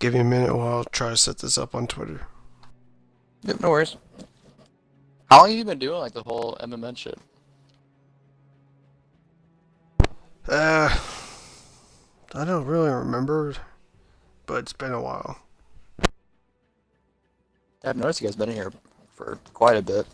give me a minute while I'll try to set this up on Twitter. Yep, no worries. How long have you been doing like the whole MMN shit? Uh, I don't really remember, but it's been a while. I've noticed you guys been in here for quite a bit.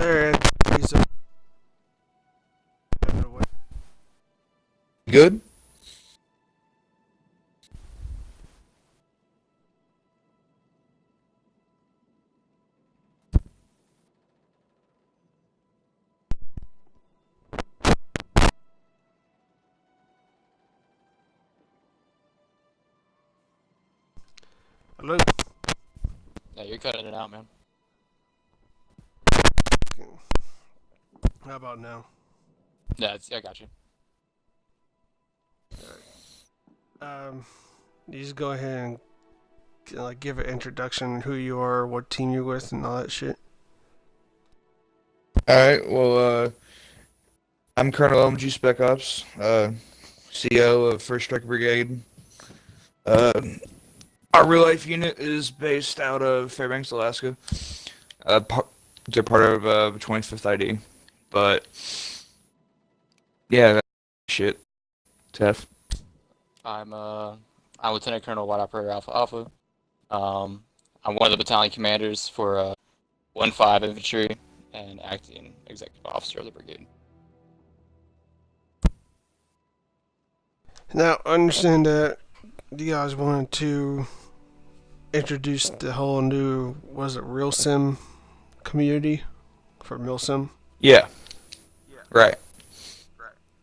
Alright, he's Good? Hello. Yeah, you're cutting it out, man. How about now? Yeah, I got you. You just go ahead and give an introduction, who you are, what team you're with, and all that shit. Alright, well, I'm Colonel OMG Spec Ops, CO of 1st Strike Brigade. Uh, our real life unit is based out of Fairbanks, Alaska. They're part of 25th ID. But, yeah, that's shit. Tough. I'm Lieutenant Colonel White Operator Alpha Alpha. I'm one of the battalion commanders for 1-5 Infantry and acting executive officer of the brigade. Now, I understand that you guys wanted to introduce the whole new, was it Real Sim community for Milsim? Yeah, right.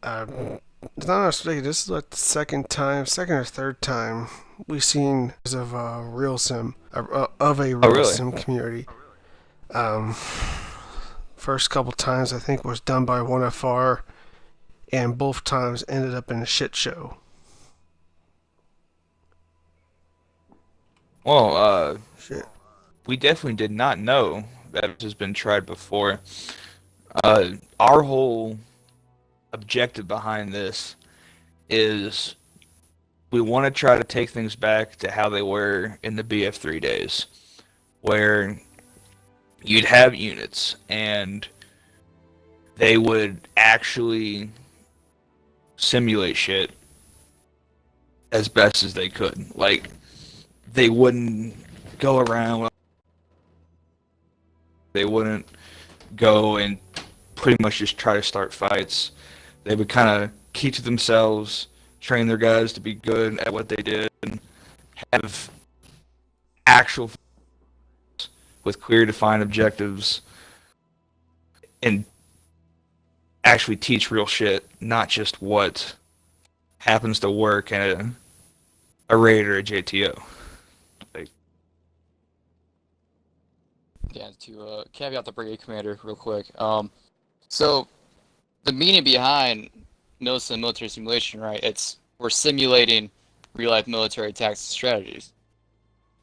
It's not mistaken, this is like the second or third time we've seen of a Real Sim, of a Oh, Real really? Sim community. Um, First couple times I think was done by 1FR, and both times ended up in a shit show. Well, Shit. we definitely did not know that this has been tried before. Our whole objective behind this is we want to try to take things back to how they were in the BF3 days, where you'd have units and they would actually simulate shit as best as they could. Like, they wouldn't go around, they wouldn't go and pretty much just try to start fights. They would kind of keep to themselves, train their guys to be good at what they did, and have actual with clear defined objectives, and actually teach real shit, not just what happens to work in a raid or a JTO. Like, Yeah, to caveat the brigade commander real quick. So the meaning behind Milsim military simulation, right? We're simulating real life military tactics and strategies.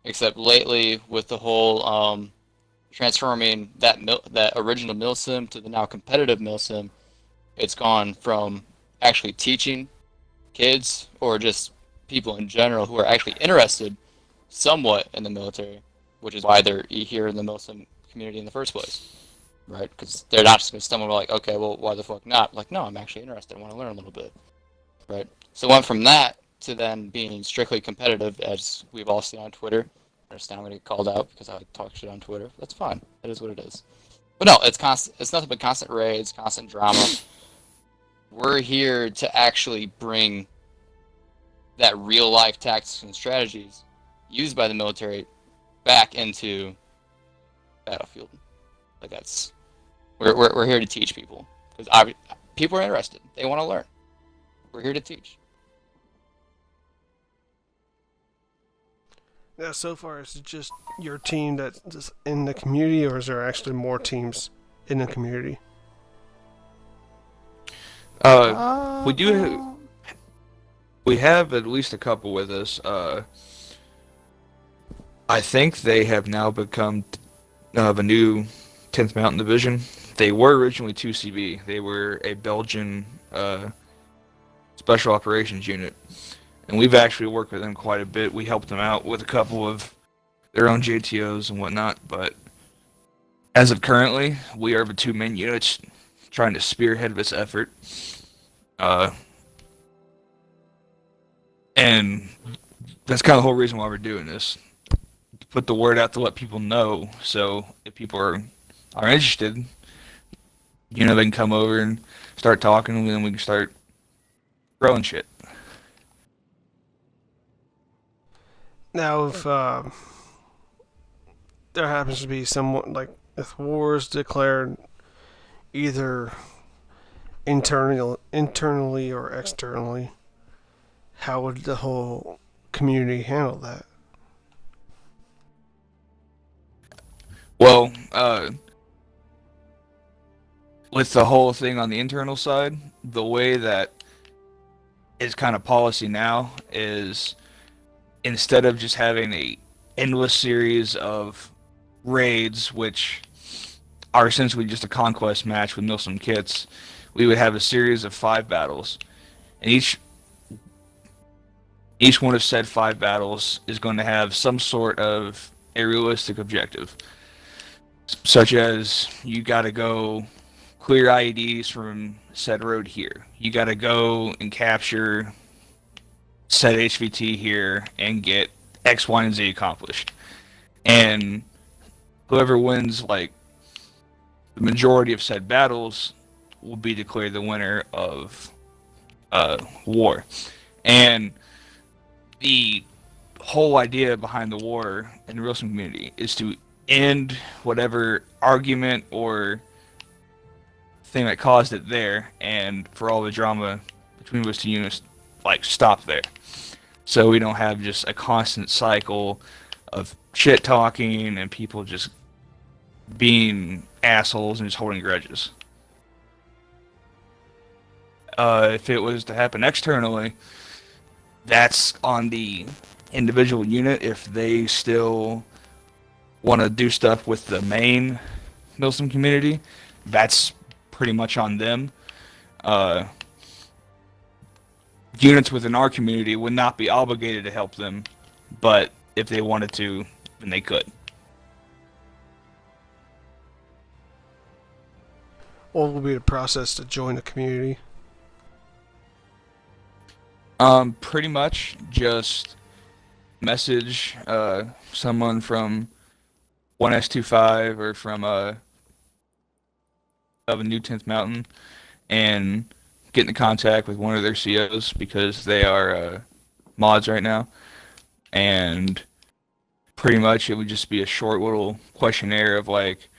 except lately with the whole transforming that original Milsim to the now competitive Milsim, it's gone from actually teaching kids or just people in general who are actually interested somewhat in the military, which is why they're here in the Milsim community in the first place, right? Because they're not just going to stumble like, okay, well, why the fuck not? Like, no, I'm actually interested. I want to learn a little bit, right? So it went from that to then being strictly competitive, as we've all seen on Twitter. I understand I'm going to get called out because I talk shit on Twitter. That's fine. It is what it is. But no, it's constant. It's nothing but constant raids, constant drama. We're here to actually bring that real life tactics and strategies used by the military back into battlefield. Like that's we're here to teach people because people are interested. They want to learn. We're here to teach. Now, so far, is it just your team that's just in the community, or is there actually more teams in the community? We do. We have at least a couple with us. I think they have now become the new 10th Mountain Division. They were originally 2CB. They were a Belgian special operations unit, and we've actually worked with them quite a bit. We helped them out with a couple of their own JTOs and whatnot, but as of currently, we are the two main units trying to spearhead this effort. And that's kind of the whole reason why we're doing this. To put the word out to let people know, so if people are interested, they can come over and start talking, and then we can start growing shit. Now, if there happens to be someone like if war is declared either internally or externally, how would the whole community handle that? Well, with the whole thing on the internal side, the way that is kind of policy now is instead of just having a endless series of raids, which are essentially just a conquest match with Milsim kits, we would have a series of 5 battles, and each one of said 5 battles is going to have some sort of a realistic objective, such as you got to go clear IEDs from said road here. You got to go and capture said HVT here and get X, Y, and Z accomplished. And whoever wins like the majority of said battles will be declared the winner of war. And the whole idea behind the war in the Milsim community is to end whatever argument or thing that caused it there, and for all the drama between those two units, like, stop there. So we don't have just a constant cycle of shit talking and people just being assholes and just holding grudges. If it was to happen externally, that's on the individual unit. If they still want to do stuff with the main Milsim community, that's pretty much on them. Units within our community would not be obligated to help them, but if they wanted to, then they could. What will be the process to join the community? Pretty much just message someone from 1S25 or from of a new 10th Mountain and get into contact with one of their COs because they are mods right now. And pretty much it would just be a short little questionnaire of like,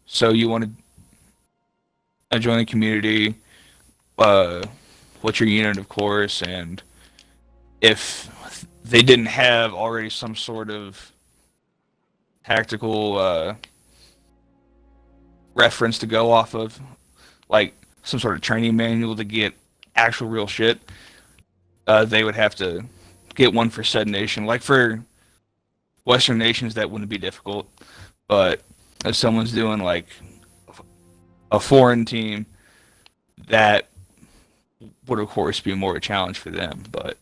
so you want to join the community, what's your unit, of course, and if they didn't have already some sort of tactical reference to go off of, like some sort of training manual to get actual real shit, they would have to get one for said nation. Like for Western nations, that wouldn't be difficult. But if someone's doing like a foreign team, that would of course be more of a challenge for them. But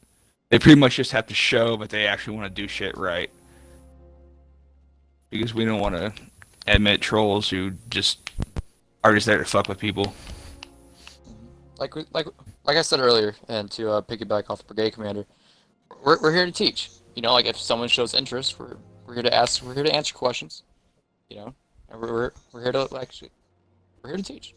they pretty much just have to show that they actually want to do shit right. Because we don't want to admit trolls who just are just there to fuck with people. Like like I said earlier, and to piggyback off the brigade commander, we're here to teach. You know, like if someone shows interest, we're here to ask, we're here to answer questions. You know, and we're here to actually we're here to teach.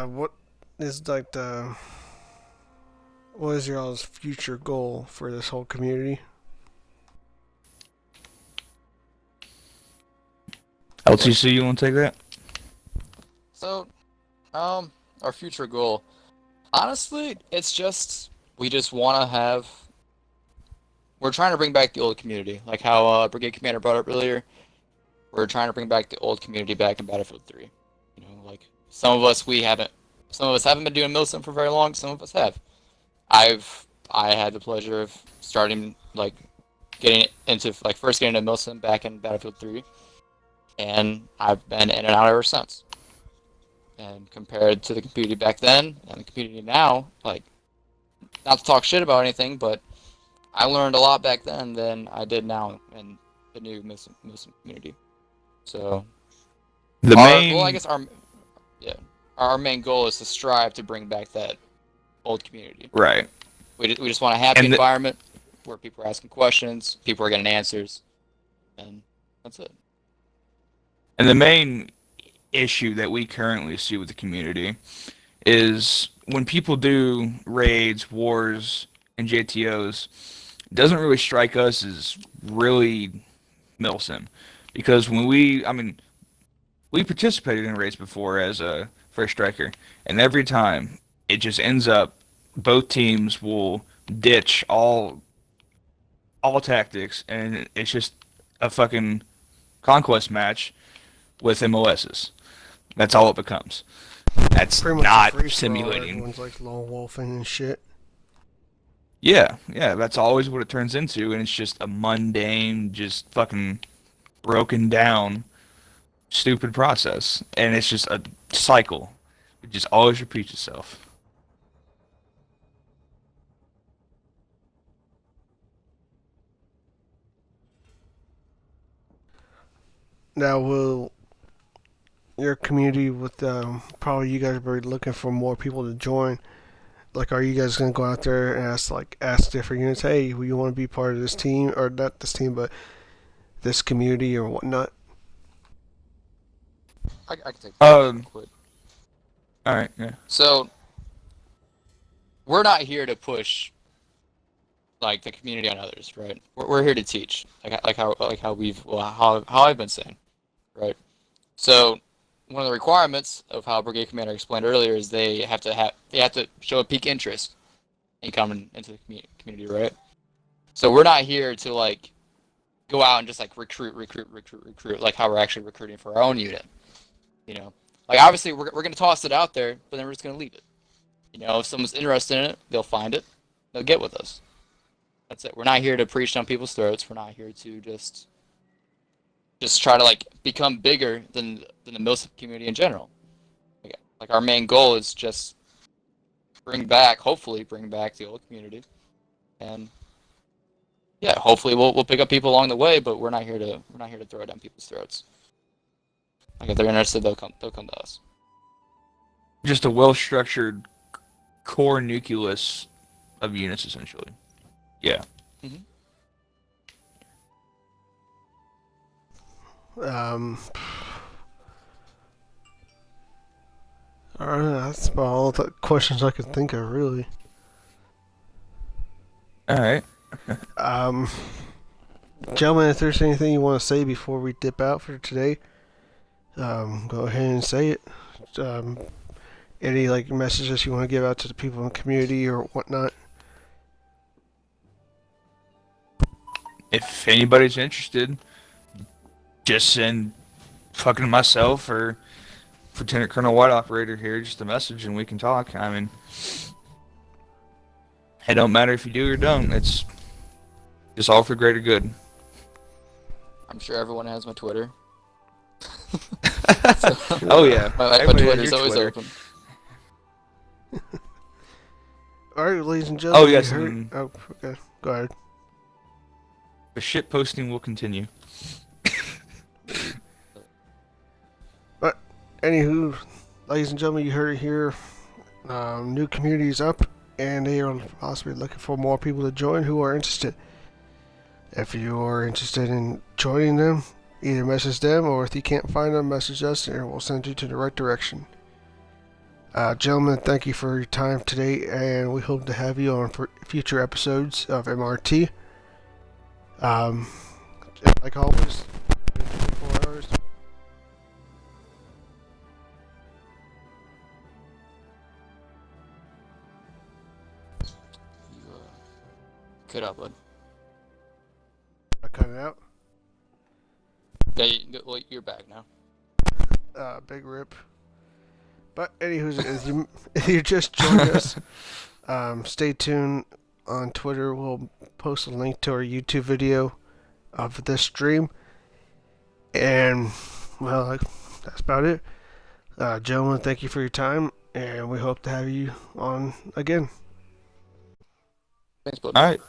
What is like the what is y'all's future goal for this whole community? LTC, you want to take that? So, our future goal, honestly, it's just we just want to have. We're trying to bring back the old community, like how Brigade Commander brought up earlier. We're trying to bring back the old community back in Battlefield 3. You know, like some of us haven't been doing Milsim for very long. Some of us have. I had the pleasure of starting like getting into like first getting into Milsim back in Battlefield 3, and I've been in and out ever since. And compared to the community back then and the community now, like not to talk shit about anything, but I learned a lot back then than I did now in the new Milsim community. So I guess our main goal is to strive to bring back that old community. Right. We just want a happy environment where people are asking questions, people are getting answers, and that's it. And the main issue that we currently see with the community is when people do raids, wars, and JTOs, it doesn't really strike us as really Milsim. Because when we participated in raids before as a first striker, and every time it just ends up both teams will ditch all tactics, and it's just a fucking conquest match with MOSs. That's all it becomes. That's Pretty much not a free-for-all, simulating. Everyone's like lone wolfing and shit. Yeah, that's always what it turns into, and it's just a mundane, just fucking broken down, stupid process, and it's just a cycle. It just always repeats itself. Now, will your community with probably you guys are looking for more people to join? Like, are you guys gonna go out there and ask different units, hey, you want to be part of this team or not this team, but this community or whatnot? I can take that real Um, quick. all right, yeah. So we're not here to push like the community on others, right? We're here to teach, how I've been saying, right? So one of the requirements of how Brigade Commander explained earlier is they have to show a peak interest in coming into the community, right? So we're not here to like go out and just like recruit, like how we're actually recruiting for our own unit. You know, like obviously we're gonna toss it out there, but then we're just gonna leave it. You know, if someone's interested in it, they'll find it, they'll get with us. That's it. We're not here to preach down people's throats. We're not here to just try to like become bigger than the Milsim community in general. Like our main goal is just hopefully bring back the old community, and yeah, hopefully we'll pick up people along the way. But we're not here to throw it down people's throats. Like if they're interested, they'll come to us. Just a well-structured core nucleus of units, essentially. Yeah. Mm-hmm. I don't know, that's about all the questions I could think of, really. All right. Um, Gentlemen, if there's anything you want to say before we dip out for today, go ahead and say it. Um, any like messages you want to give out to the people in the community or whatnot? If anybody's interested, just send fucking myself or Lieutenant Colonel White operator here, just a message and we can talk. I mean, it don't matter if you do or don't. It's just all for greater good. I'm sure everyone has my Twitter. Oh yeah, My everybody has Twitter's your always Twitter. open. All right, ladies and gentlemen. Oh yes, you heard... and Oh, okay. Go ahead. the shit posting will continue. But anywho, ladies and gentlemen, you heard it here. New communities up, and they are possibly looking for more people to join who are interested. If you are interested in joining them, either message them, or if you can't find them, message us, and we'll send you to the right direction. Gentlemen, thank you for your time today, and we hope to have you on for future episodes of MRT. Like always, 24 hours. You, cut out, bud. I cut it out. Yeah, well, you're back now. Big rip. But anywho, if you just joined us, stay tuned on Twitter. We'll post a link to our YouTube video of this stream. And, well, that's about it. Gentlemen, thank you for your time, and we hope to have you on again. Thanks, bud. All right.